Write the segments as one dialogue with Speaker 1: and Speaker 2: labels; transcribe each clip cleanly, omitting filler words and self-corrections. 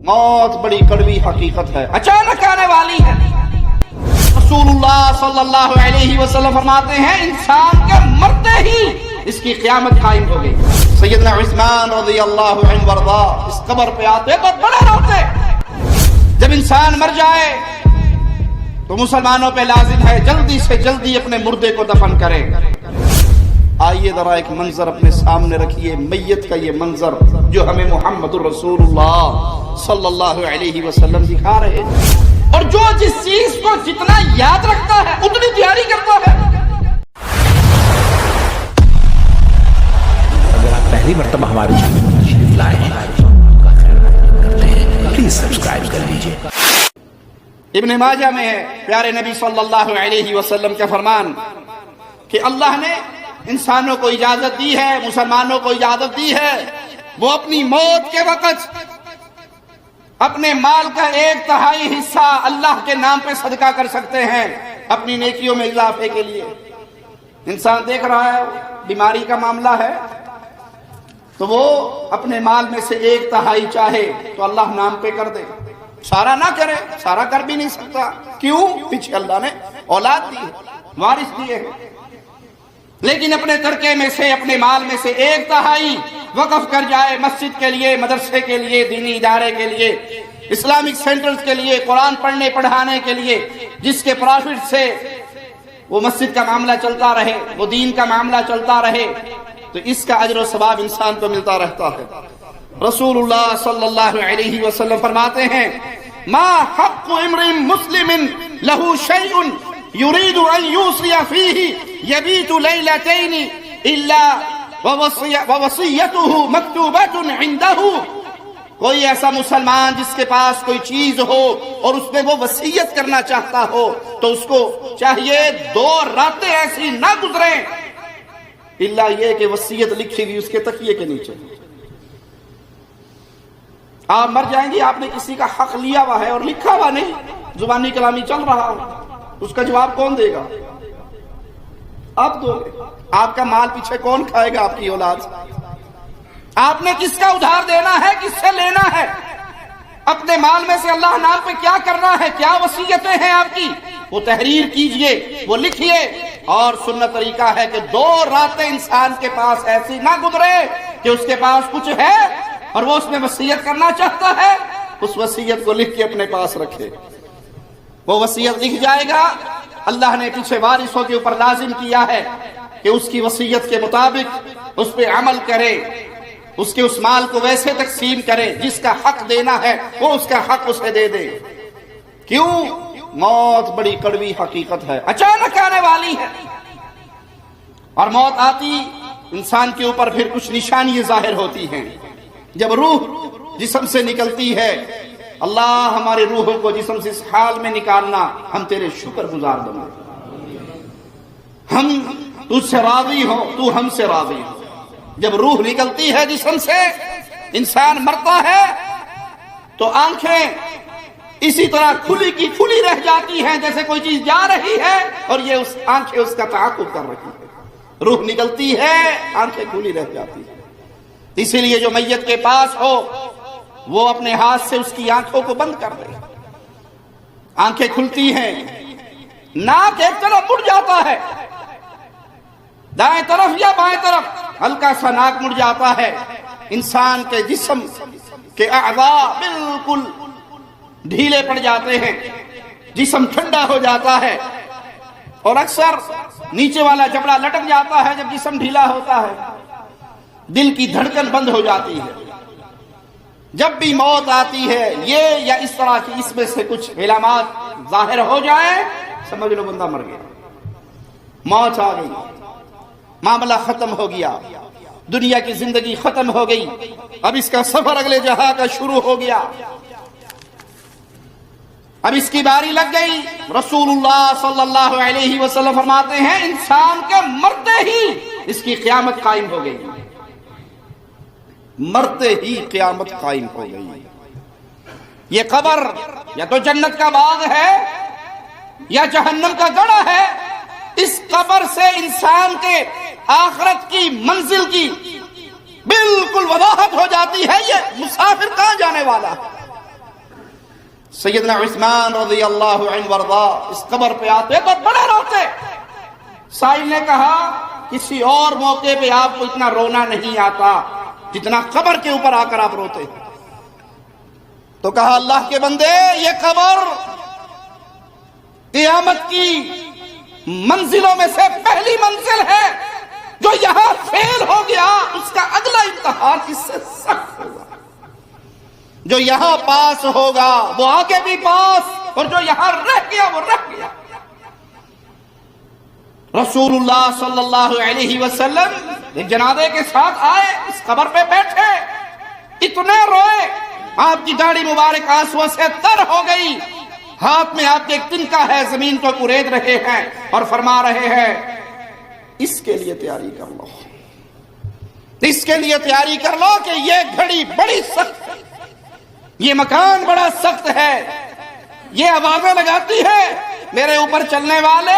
Speaker 1: موت بڑی کڑوی حقیقت ہے، اچانک آنے والی ہے۔ رسول اللہ صلی اللہ علیہ وسلم فرماتے ہیں انسان کے مرتے ہی اس کی قیامت قائم ہو گئی۔ سیدنا عثمان رضی اللہ عنہ وارضا اس قبر پہ آتے تو بڑے روتے۔ جب انسان مر جائے تو مسلمانوں پہ لازم ہے جلدی سے جلدی اپنے مردے کو دفن کریں۔ آئیے ذرا ایک منظر اپنے سامنے رکھیے، میت کا یہ منظر جو ہمیں محمد الرسول اللہ صلی اللہ علیہ وسلم دکھا رہے ہیں، اور جو جس چیز کو جتنا یاد رکھتا ہے اتنی تیاری کرتا ہے۔
Speaker 2: اگر آپ پہلی مرتبہ ہمارے چینل پر تشریف لائے ہیں پلیز سبسکرائب کر لیجیے۔
Speaker 1: ابن ماجہ میں ہے پیارے نبی صلی اللہ علیہ وسلم کا فرمان کہ اللہ نے انسانوں کو اجازت دی ہے، مسلمانوں کو اجازت دی ہے، وہ اپنی موت کے وقت اپنے مال کا 1/3 حصہ اللہ کے نام پہ صدقہ کر سکتے ہیں اپنی نیکیوں میں اضافے کے لیے۔ انسان دیکھ رہا ہے بیماری کا معاملہ ہے تو وہ اپنے مال میں سے 1/3 چاہے تو اللہ نام پہ کر دے، سارا نہ کرے، سارا کر بھی نہیں سکتا۔ کیوں؟ پیچھے اللہ نے اولاد دی ہے، وارث دیے ہیں، لیکن اپنے ترکے میں سے اپنے مال میں سے 1/3 وقف کر جائے مسجد کے لیے، مدرسے کے لیے، دینی ادارے کے لیے، اسلامک سینٹرز کے لیے، قرآن پڑھنے پڑھانے کے لیے، جس کے پرافٹ سے وہ مسجد کا معاملہ چلتا رہے، وہ دین کا معاملہ چلتا رہے، تو اس کا اجر و ثواب انسان کو ملتا رہتا ہے۔ رسول اللہ صلی اللہ علیہ وسلم فرماتے ہیں ما حق امرئ مسلم له شيء يريد ان يوصي فيه يبيت ليلتين الا ووصيته مكتوبة عنده۔ کوئی ایسا مسلمان جس کے پاس کوئی چیز ہو اور اس میں وہ وصیت کرنا چاہتا ہو تو اس کو چاہیے 2 راتیں ایسی نہ گزریں الا یہ کہ وصیت لکھی گئی اس کے تکیے کے نیچے۔ آپ مر جائیں گے، آپ نے کسی کا حق لیا ہوا ہے اور لکھا ہوا نہیں، زبانی کلامی چل رہا ہے، اس کا جواب کون دے گا؟ آپ دو گے۔ آپ کا مال پیچھے کون کھائے گا؟ آپ کی اولاد۔ آپ نے کس کا ادھار دینا ہے، کس سے لینا ہے؟ اپنے مال میں سے اللہ نام پہ کیا کرنا ہے، کیا وصیتیں ہیں آپ کی، وہ تحریر کیجئے، وہ لکھیے۔ اور سنت طریقہ ہے کہ 2 راتیں انسان کے پاس ایسی نہ گزرے کہ اس کے پاس کچھ ہے اور وہ اس میں وصیت کرنا چاہتا ہے، اس وصیت کو لکھ کے اپنے پاس رکھے۔ وہ وصیت لکھ جائے گا، اللہ نے پیچھے وارثوں کے اوپر لازم کیا ہے کہ اس کی وصیت کے مطابق اس پہ عمل کرے، اس کے اس مال کو ویسے تقسیم کرے، جس کا حق دینا ہے وہ اس کا حق اسے دے دے۔ کیوں؟ موت بڑی کڑوی حقیقت ہے، اچانک آنے والی ہے، اور موت آتی انسان کے اوپر پھر کچھ نشانیاں ظاہر ہوتی ہیں۔ جب روح جسم سے نکلتی ہے، اللہ ہمارے روحوں کو جسم سے اس حال میں نکالنا، ہم تیرے شکر گزار بنا، ہم تجھ سے راضی ہو، تو ہم سے راضی ہو۔ جب روح نکلتی ہے جسم سے، انسان مرتا ہے تو آنکھیں اسی طرح کھلی کی کھلی رہ جاتی ہیں جیسے کوئی چیز جا رہی ہے اور یہ آنکھیں اس کا تعاقب کر رہی ہیں۔ روح نکلتی ہے، آنکھیں کھلی رہ جاتی ہیں۔ اسی لیے جو میت کے پاس ہو وہ اپنے ہاتھ سے اس کی آنکھوں کو بند کر دے، آنکھیں کھلتی ہیں، ناک ایک طرف مڑ جاتا ہے، دائیں طرف یا بائیں طرف ہلکا سا ناک مڑ جاتا ہے، انسان کے جسم کے اعضاء بالکل ڈھیلے پڑ جاتے ہیں، جسم ٹھنڈا ہو جاتا ہے، اور اکثر نیچے والا جبڑا لٹک جاتا ہے جب جسم ڈھیلا ہوتا ہے، دل کی دھڑکن بند ہو جاتی ہے۔ جب بھی موت آتی ہے یہ یا اس طرح کی اس میں سے کچھ علامات ظاہر ہو جائے، سمجھ لو بندہ مر گیا، موت آ گئی، معاملہ ختم ہو گیا، دنیا کی زندگی ختم ہو گئی، اب اس کا سفر اگلے جہاں کا شروع ہو گیا، اب اس کی باری لگ گئی۔ رسول اللہ صلی اللہ علیہ وسلم فرماتے ہیں انسان کے مرتے ہی اس کی قیامت قائم ہو گئی، مرتے ہی قیامت قائم ہو گئی۔ یہ قبر یا تو جنت کا باغ ہے یا جہنم کا گڑھا ہے، اس قبر سے انسان کے آخرت کی منزل کی بالکل وضاحت ہو جاتی ہے، یہ مسافر کہاں جانے والا ہے۔ سیدنا عثمان رضی اللہ عنہ وارضا اس قبر پہ آتے تو بڑے روتے. سائل نے کہا کسی اور موقع پہ آپ کو اتنا رونا نہیں آتا جتنا قبر کے اوپر آ کر آپ روتے. تو کہا اللہ کے بندے یہ قبر قیامت کی منزلوں میں سے پہلی منزل ہے. جو یہاں فیل ہو گیا اس کا اگلا امتحان اس سے سخت ہوگا. جو یہاں پاس ہوگا وہ آگے بھی پاس, اور جو یہاں رہ گیا وہ رہ گیا. رسول اللہ صلی اللہ علیہ وسلم ایک جنازے کے ساتھ آئے, اس قبر پہ بیٹھے, اتنے روئے, آپ کی داڑھی مبارک آنسوؤں سے تر ہو گئی. ہاتھ میں آپ کے ایک تنکا ہے, زمین کو کورید رہے ہیں اور فرما رہے ہیں اس کے لیے تیاری کر لو, اس کے لیے تیاری کر لو کہ یہ گھڑی بڑی سخت ہے, یہ مکان بڑا سخت ہے, یہ آوازیں لگاتی ہے, میرے اوپر چلنے والے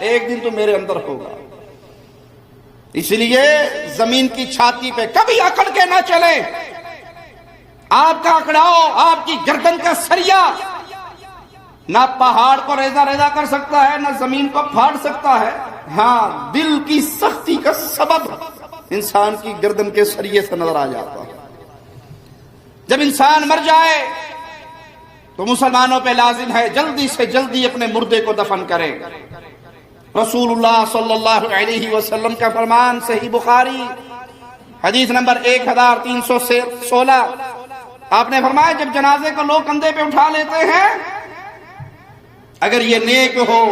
Speaker 1: ایک دن تو میرے اندر ہوگا. اس لیے زمین کی چھاتی پہ کبھی اکڑ کے نہ چلے. آپ کا اکڑاؤ, آپ کی گردن کا سریا نہ پہاڑ کو ریزہ ریزہ کر سکتا ہے, نہ زمین کو پھاڑ سکتا ہے. ہاں, دل کی سختی کا سبب انسان کی گردن کے سریے سے نظر آ جاتا ہے. جب انسان مر جائے تو مسلمانوں پہ لازم ہے جلدی سے جلدی اپنے مردے کو دفن کریں. رسول اللہ صلی اللہ علیہ وسلم کا فرمان صحیح بخاری حدیث نمبر 1316, آپ نے فرمایا جب جنازے کو لوگ کندھے پہ اٹھا لیتے ہیں, اگر یہ نیک ہو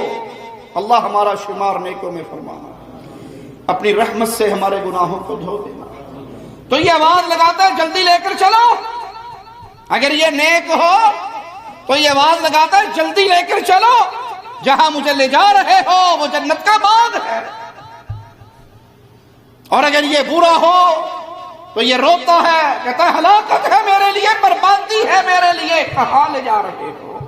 Speaker 1: اللہ ہمارا شمار نیکوں میں فرمانا, اپنی رحمت سے ہمارے گناہوں کو دھو دینا. تو یہ آواز لگاتا ہے جلدی لے کر چلو. اگر یہ نیک ہو تو یہ آواز لگاتا ہے جلدی لے کر چلو, جہاں مجھے لے جا رہے ہو وہ جنت کا باغ ہے. اور اگر یہ برا ہو تو یہ روتا ہے, کہتا ہے ہلاکت ہے میرے لیے, بربادی ہے میرے لیے. کہاں لے جا رہے ہو؟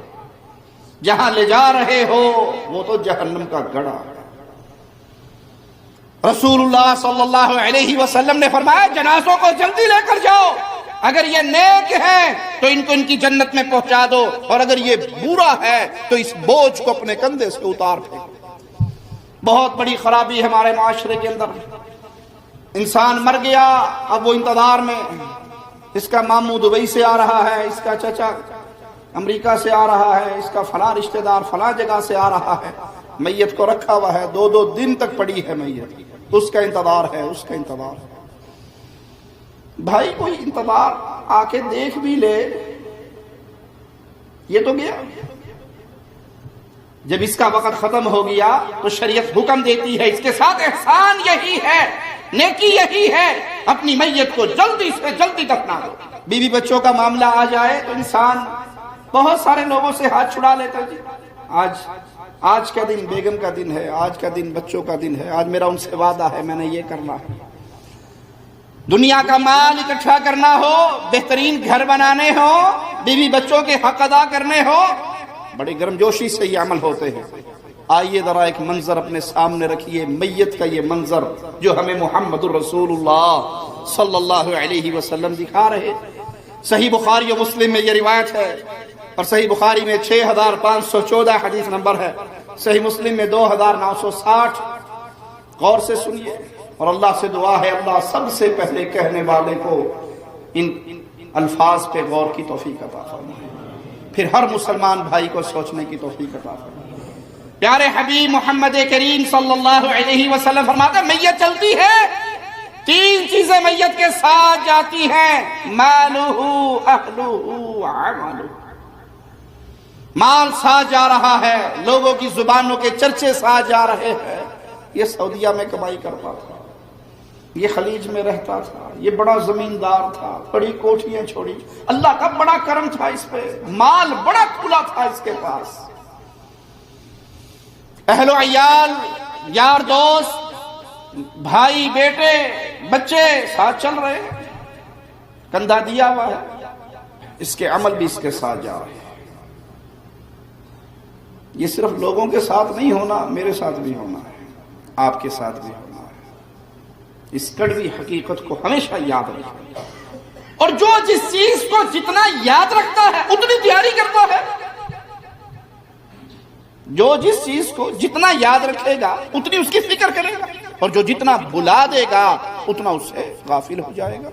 Speaker 1: جہاں لے جا رہے ہو وہ تو جہنم کا گڑھا ہے. رسول اللہ صلی اللہ علیہ وسلم نے فرمایا جنازوں کو جلدی لے کر جاؤ, اگر یہ نیک ہے تو ان کو ان کی جنت میں پہنچا دو, اور اگر یہ برا ہے تو اس بوجھ کو اپنے کندھے سے اتار پھینکو. بہت بڑی خرابی ہے ہمارے معاشرے کے اندر. انسان مر گیا, اب وہ انتظار میں, اس کا ماموں دبئی سے آ رہا ہے, اس کا چچا امریکہ سے آ رہا ہے, اس کا فلاں رشتہ دار فلاں جگہ سے آ رہا ہے, میت کو رکھا ہوا ہے, 2 دن تک پڑی ہے میت, اس کا انتظار ہے, اس کا انتظار ہے. بھائی کوئی انتظار آ کے دیکھ بھی لے, یہ تو گیا. جب اس کا وقت ختم ہو گیا تو شریعت حکم دیتی ہے, اس کے ساتھ احسان یہی ہے, نیکی یہی ہے, اپنی میت کو جلدی سے جلدی دفنا دو. بیوی بچوں کا معاملہ آ جائے تو انسان بہت سارے لوگوں سے ہاتھ چھڑا لیتا جی, آج کا دن بیگم کا دن ہے, آج کا دن بچوں کا دن ہے, آج میرا ان سے وعدہ ہے, میں نے یہ کرنا ہے. دنیا کا مال اکٹھا کرنا ہو, بہترین گھر بنانے ہو, بیوی بچوں کے حق ادا کرنے ہو, بڑی گرمجوشی سے یہ عمل ہوتے ہیں. آئیے ذرا ایک منظر اپنے سامنے رکھیے, میت کا یہ منظر جو ہمیں محمد الرسول اللہ صلی اللہ علیہ وسلم دکھا رہے. صحیح بخاری و مسلم میں یہ روایت ہے, اور صحیح بخاری میں 6514 حدیث نمبر ہے, صحیح مسلم میں 2960. غور سے سنیے اور اللہ سے دعا ہے اللہ سب سے پہلے کہنے والے کو ان الفاظ پہ غور کی توفیق عطا فرمائے, پھر ہر مسلمان بھائی کو سوچنے کی توفیق عطا فرمائے. پیارے حبیب محمد کریم صلی اللہ علیہ وسلم فرماتے ہیں میت چلتی ہے, 3 چیزیں میت کے ساتھ جاتی ہیں, مالہ اہلہ عملہ. مال ساتھ جا رہا ہے, لوگوں کی زبانوں کے چرچے ساتھ جا رہے ہیں. یہ سعودیہ میں کمائی کرتا تھا, یہ خلیج میں رہتا تھا, یہ بڑا زمیندار تھا, بڑی کوٹھیاں چھوڑی, اللہ کا بڑا کرم تھا اس پہ, مال بڑا کھلا تھا اس کے پاس. اہل و عیال, یار دوست, بھائی بیٹے بچے ساتھ چل رہے ہیں, کندھا دیا ہوا ہے, اس کے عمل بھی اس کے ساتھ جا رہے ہیں. یہ صرف لوگوں کے ساتھ نہیں ہونا, میرے ساتھ بھی ہونا ہے, آپ کے ساتھ بھی ہونا ہے. اس کڑوی حقیقت کو ہمیشہ یاد رکھیں, اور جو جس چیز کو جتنا یاد رکھتا ہے اتنی تیاری کرتا ہے. جو جس چیز کو جتنا یاد رکھے گا اتنی اس کی فکر کرے گا، اور جو جتنا بلا دے گا اتنا اس سے غافل ہو جائے گا۔